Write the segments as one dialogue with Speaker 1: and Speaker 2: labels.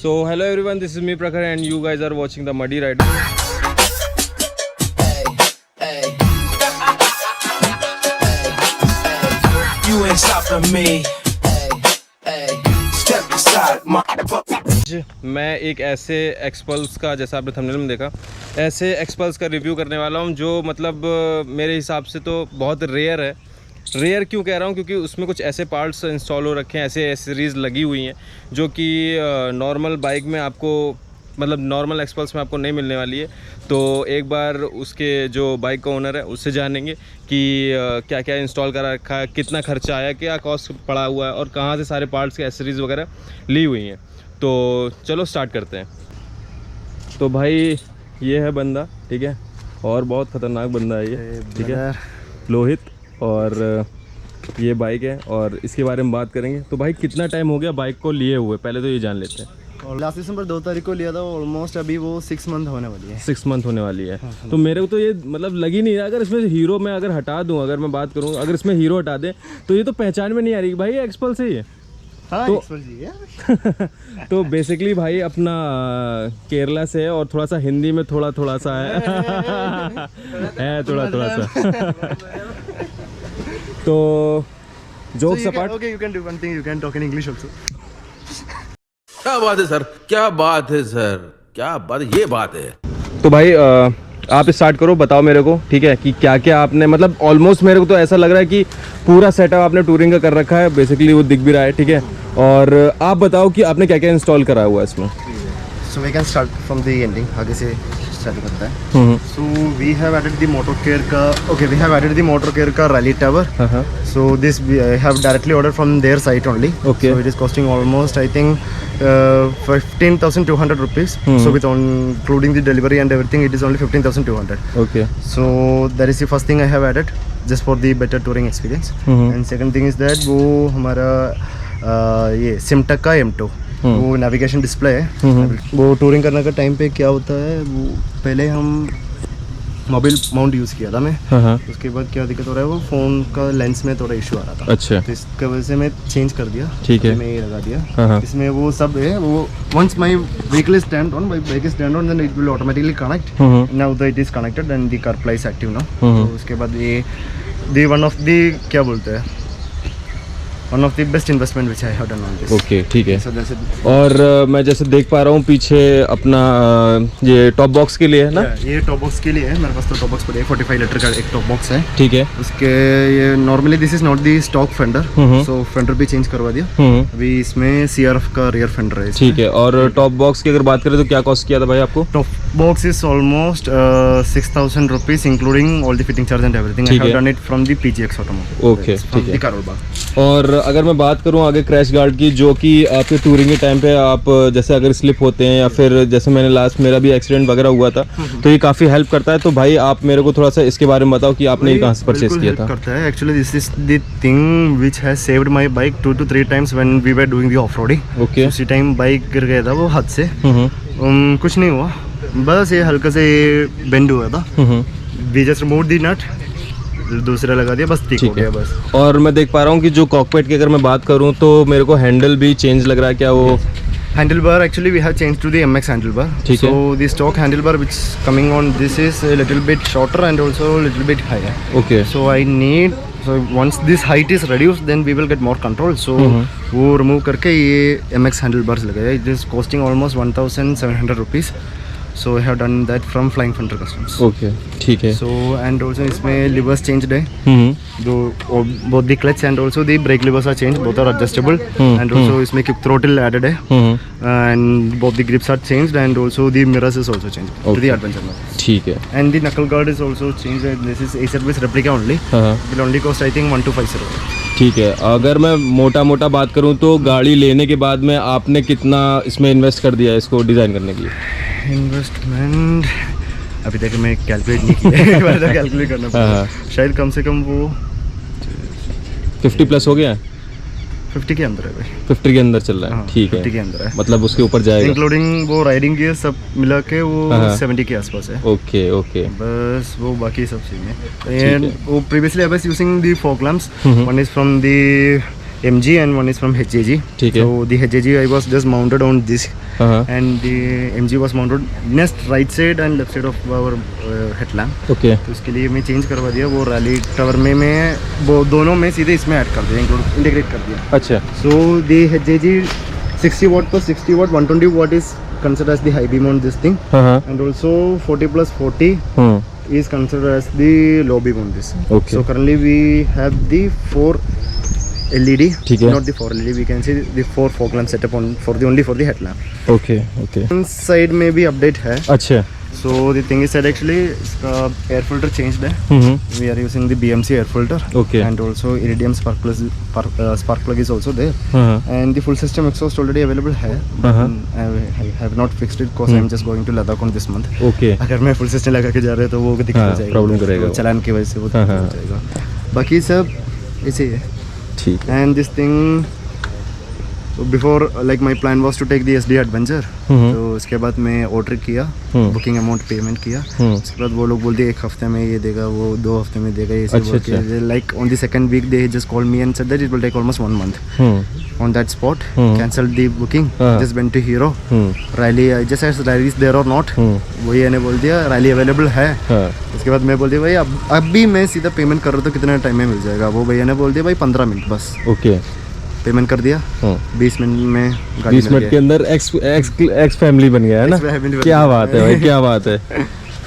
Speaker 1: So hello everyone, this is me Prakhar and you guys are watching the Muddy Rider.
Speaker 2: You ain't stopping me. Step aside, my.
Speaker 1: मैं एक ऐसे XPulse का, जैसा आपने thumbnail में देखा, ऐसे एक्सपल्स का रिव्यू करने वाला हूँ जो मतलब मेरे हिसाब से तो बहुत रेयर है। रेयर क्यों कह रहा हूँ, क्योंकि उसमें कुछ ऐसे पार्ट्स इंस्टॉल हो रखे हैं, ऐसे एसेसरीज़ लगी हुई हैं जो कि नॉर्मल बाइक में आपको, मतलब नॉर्मल एक्सपल्स में आपको नहीं मिलने वाली है। तो एक बार उसके जो बाइक का ओनर है उससे जानेंगे कि क्या क्या इंस्टॉल करा रखा है, कितना खर्चा आया, क्या कॉस्ट पड़ा हुआ है और कहाँ से सारे पार्ट्स के एसेसरीज़ वगैरह ली हुई हैं। तो चलो स्टार्ट करते हैं। तो भाई ये है बंदा, ठीक है, और बहुत ख़तरनाक बंदा है ये, ठीक है, लोहित। और ये बाइक है और इसके बारे में बात करेंगे। तो भाई कितना टाइम हो गया बाइक को लिए हुए, पहले तो ये जान लेते हैं।
Speaker 3: और लास्ट दिसंबर 2 तारीख को लिया था, ऑलमोस्ट अभी वो 6 मंथ होने वाली है।
Speaker 1: 6 मंथ होने वाली है। तो मेरे को तो ये मतलब लग ही नहीं रहा, अगर इसमें हीरो मैं अगर हटा दूं, अगर मैं बात करूं, अगर इसमें हीरो हटा दें तो ये तो पहचान में नहीं आ रही भाई ये एक्सपल से ही है।
Speaker 3: हाँ,
Speaker 1: तो
Speaker 3: एक्सपल जी है।
Speaker 1: तो बेसिकली भाई अपना केरला से है और थोड़ा सा हिंदी में थोड़ा थोड़ा सा है है थोड़ा सा तो jokes apart,
Speaker 3: okay, you can do one thing, you can talk in English also.
Speaker 4: क्या बात है सर, क्या बात है सर, क्या बात है, ये बात है।
Speaker 1: तो भाई आप स्टार्ट करो, बताओ मेरे को, ठीक है, कि क्या क्या आपने, मतलब ऑलमोस्ट मेरे को तो ऐसा लग रहा है कि पूरा सेटअप आपने टूरिंग का कर रखा है, बेसिकली वो दिख भी रहा है, ठीक है। और आप बताओ कि आपने क्या क्या इंस्टॉल करा हुआ है इसमें।
Speaker 3: So we can start from the ending, आगे से स्टार्ट करता है। So we have added the motor care का, okay, we have added the motor care का rally tower. So this we have directly order from their site only.
Speaker 1: Okay.
Speaker 3: So it is costing almost, I think, 15,200 rupees. So with including the delivery and everything, it is only 15,200.
Speaker 1: Okay
Speaker 3: So that is the first thing I have added, just for the better touring experience. And second thing is that वो हमारा ये सिमटक का M2, वो navigation display है। वो touring करने का time पे क्या होता है, वो पहले हम मोबाइल माउंट यूज़ किया था मैं, उसके बाद क्या दिक्कत हो रहा है, वो फ़ोन का लेंस में थोड़ा इशू आ रहा था।
Speaker 1: अच्छा,
Speaker 3: तो इसके वजह से मैं चेंज कर दिया,
Speaker 1: ठीक है,
Speaker 3: मैं ये लगा दिया। इसमें वो सब है, वो once my vehicle is stand on, my bike is stand on, then it will automatically connect. Now the it is connected and the car play is active now. तो उसके बाद ये दी वन ऑफ दी क्या बोलते हैं, one of the best investment which I have done on this.
Speaker 1: Okay, ठीक है।
Speaker 3: So that's it.
Speaker 1: और मैं जैसे देख पा रहा हूँ पीछे अपना ये टॉप बॉक्स के लिए है ना।
Speaker 3: Yeah, ये टॉप बॉक्स के लिए है, मेरे पास तो टॉप बॉक्स पड़ी है, 45 लीटर का एक टॉप बॉक्स है,
Speaker 1: ठीक है।
Speaker 3: उसके ये normally this is not the stock fender, so fender भी चेंज करवा दिया। अभी इसमें CRF का रियर फेंडर है,
Speaker 1: ठीक है। और टॉप बॉक्स की अगर बात करें तो क्या कॉस्ट किया था भाई आपको?
Speaker 3: Top box is almost 6,000 rupees including all the fitting charge and everything. I have done it from the PGX automotive.
Speaker 1: Okay, ठीक है।
Speaker 3: कारोबार।
Speaker 1: और अगर मैं बात करूं आगे क्रैश गार्ड की, जो कि आपके टूरिंग के टाइम पे आप जैसे अगर स्लिप होते हैं या फिर जैसे मैंने लास्ट मेरा भी एक्सीडेंट वगैरह हुआ था, तो ये काफ़ी हेल्प करता है। तो भाई आप मेरे को थोड़ा सा इसके बारे में बताओ कि आपने ये कहाँ से परचेज किया था?
Speaker 3: करता है actually, this is the thing which has saved my bike 2 to 3 times when we were doing the off roading.
Speaker 1: Okay,
Speaker 3: उसी टाइम बाइक गिर गया था वो हाथ से, कुछ नहीं हुआ, बस ये हल्का से बेंड हुआ था। वी जस्ट रिमूव द नट, दूसरा लगा दिया, बस ठीक हो गया बस।
Speaker 1: और मैं देख पा रहा हूँ कि जो कॉकपिट की अगर मैं बात करूँ तो मेरे को हैंडल भी चेंज लग रहा है, क्या वो?
Speaker 3: Handlebar, actually we have changed to the MX handlebar.
Speaker 1: ठीक है।
Speaker 3: So the stock handlebar which is coming on this is a little bit shorter and also a little bit higher.
Speaker 1: Okay,
Speaker 3: So I need, so once this height is reduced then we will get more control. So वो remove करके ये MX handlebars लगाया. It is costing almost 1,700 rupees. So I have done that from Flying Thunder Customs.
Speaker 1: Okay, ठीक है।
Speaker 3: So and also इसमें levers changed है, both the clutch and also the brake levers are changed, both are adjustable, and also इसमें quick throttle added है, and both the grips are changed and also the mirrors is also changed to the adventure mode.
Speaker 1: ठीक है।
Speaker 3: And the knuckle guard is also changed. This is a service replica only. It will only cost I think 1,250.
Speaker 1: ठीक है। अगर मैं मोटा बात करूं तो गाड़ी लेने के बाद में आपने कितना इसमें इन्वेस्ट कर दिया है इसको डिज़ाइन करने के लिए?
Speaker 3: इन्वेस्टमेंट अभी तक मैं कैलकुलेट नहीं किया, कैलकुलेट करना पड़ेगा, शायद कम से कम वो
Speaker 1: 50 प्लस हो गया है।
Speaker 3: 50 के अंदर है भाई,
Speaker 1: 50 के अंदर चल रहा है,
Speaker 3: हाँ,
Speaker 1: ठीक है,
Speaker 3: 50 के अंदर है,
Speaker 1: मतलब उसके ऊपर जाएगा
Speaker 3: इंक्लूडिंग वो राइडिंग गियर सब मिला के वो 70 के आसपास है।
Speaker 1: ओके ओके,
Speaker 3: बस वो बाकी सब चीज़ है। एंड वो previously I was using the fog lamps, one is from the MG and one is from HJG.
Speaker 1: ठीक है।
Speaker 3: So the HJG I was just mounted on this,
Speaker 1: हाँ
Speaker 3: and the MG was mounted next right side and left side of our headlamp.
Speaker 1: Okay
Speaker 3: तो इसके लिए मैं change करवा दिया, वो रैली टावर में मैं वो दोनों में सीधे इसमें ऐड कर दिया, इंटीग्रेट कर दिया.
Speaker 1: अच्छा
Speaker 3: So the HJG 60 watt plus 60 watt 120 watt is considered as the high beam on this thing,
Speaker 1: हाँ
Speaker 3: and also 40 plus 40 is considered as the low beam on this.
Speaker 1: Okay.
Speaker 3: So currently we have the 4 LED,
Speaker 1: ठीक है।
Speaker 3: not the 4 LED. We can see the 4 fog lamp setup on for the only for the headlamp.
Speaker 1: Okay okay
Speaker 3: Side में भी update है.
Speaker 1: अच्छा
Speaker 3: So the thing is that actually इसका air filter changed है. We are using the BMC air filter.
Speaker 1: Okay.
Speaker 3: And also iridium spark plug is also there.
Speaker 1: हाँ
Speaker 3: And the full system exhaust already available है. I have not fixed it because I'm just going to Ladakh on this month.
Speaker 1: Okay
Speaker 3: अगर मैं full system लगा के जा रहे तो वो दिक्कत
Speaker 1: हाँ,
Speaker 3: हो जाएगी,
Speaker 1: problem करेगा
Speaker 3: तो
Speaker 1: वो।
Speaker 3: चलान की वजह से वो
Speaker 1: हाँ,
Speaker 3: दिक्कत हो
Speaker 1: हाँ।
Speaker 3: जाएगा. बाकी सब ऐसे ही है.
Speaker 1: ठीक है
Speaker 3: and this thing before like my plan was to take the SD adventure. तो उसके बाद मैं ऑर्डर किया, बुकिंग अमाउंट पेमेंट किया. उसके बाद वो लोग बोलते 1 हफ्ते में ये देगा, वो 2 हफ्ते में देगा,
Speaker 1: अच्छा।
Speaker 3: Like on the second week they just call me and said that it will take almost 1 month. On that spot, cancelled the booking. Just went to Hero. Rally, I just asked Rally is there or not. वही मैंने बोल दिया Rally available है. उसके बाद मैं बोल दिया भाई अब भी मैं सीधा पेमेंट कर रहा तो कितने टाइम में मिल जाएगा. वो भैया ने बोल दिया भाई 15 मिनट बस.
Speaker 1: ओके
Speaker 3: पेमेंट कर दिया. 20 मिनट में गाड़ी
Speaker 1: 20 मिनट के अंदर एक्स फैमिली बन गया है ना.
Speaker 3: Ex-family बन
Speaker 1: क्या
Speaker 3: गया।
Speaker 1: बात है भाई, क्या बात है.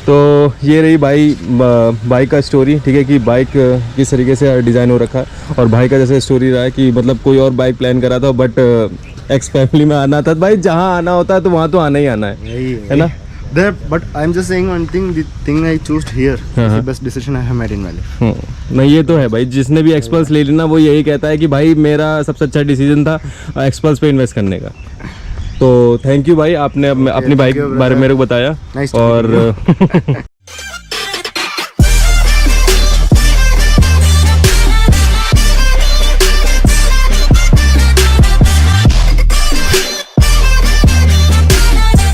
Speaker 1: तो ये रही भाई बाइक का स्टोरी. ठीक है कि बाइक किस तरीके से डिज़ाइन हो रखा है, और भाई का जैसे स्टोरी रहा है कि मतलब कोई और बाइक प्लान करा था बट एक्स फैमिली में आना था. भाई जहाँ आना होता है तो वहाँ तो आना ही आना है ना.
Speaker 3: But I'm just saying one thing, the thing I chose here is the best decision I have made in my life.
Speaker 1: नहीं ये तो है भाई, जिसने भी एक्सपल्स ले लेना वो यही कहता है कि भाई मेरा सबसे अच्छा डिसीजन था एक्सपल्स पे इन्वेस्ट करने का. तो थैंक यू भाई, आपने अपनी बाइक
Speaker 3: you,
Speaker 1: बारे में मेरे को बताया.
Speaker 3: Nice to meet
Speaker 1: और